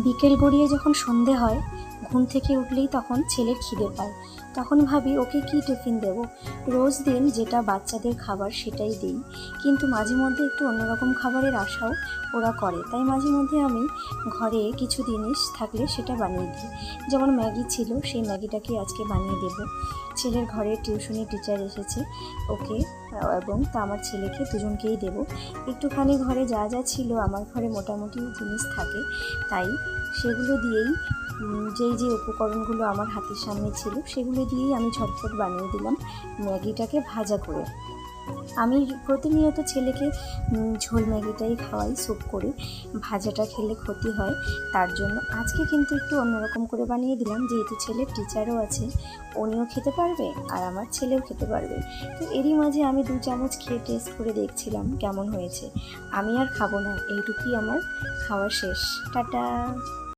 বিকেল গড়িয়ে যখন সন্ধে হয়, ঘুম থেকে উঠলেই তখন ছেলের খিদে পায়। তখন ভাবি ওকে কি টিফিন দেব। রোজ দিন যেটা বাচ্চাদের খাবার সেটাই দিই, কিন্তু মাঝে মধ্যে একটু অন্যরকম খাবারের আশাও ওরা করে। তাই মাঝে মধ্যে আমি ঘরে কিছু জিনিস থাকলে সেটা বানিয়ে দিই। যেমন ম্যাগি ছিল, সেই ম্যাগিটাকে আজকে বানিয়ে দেব। ছেলের ঘরে টিউশনি টিচার এসেছে, ওকে এবং তা আমার ছেলেকে দুজনকেই দেব। একটুখানি ঘরে যা যা ছিল, আমার ঘরে মোটামুটি জিনিস থাকে, তাই সেগুলো দিয়েই যেই উপকরণগুলো আমার হাতের সামনে ছিল সেগুলো দিয়েই আমি ঝটপট বানিয়ে দিলাম ম্যাগিটাকে ভাজা করে। আমি প্রতিনিয়ত ছেলেকে ঝোল ম্যাগিটাই খাওয়াই স্যুপ করে, ভাজাটা খেলে ক্ষতি হয়। তার জন্য আজকে কিন্তু একটু অন্যরকম করে বানিয়ে দিলাম, যেহেতু ছেলের টিচারও আছে, উনিও খেতে পারবে আর আমার ছেলেও খেতে পারবে। তো এরই মাঝে আমি 2 চামচ খেয়ে টেস্ট করে দেখছিলাম কেমন হয়েছে। আমি আর খাবো না, এইটুকুই আমার খাওয়া শেষ। টাটা।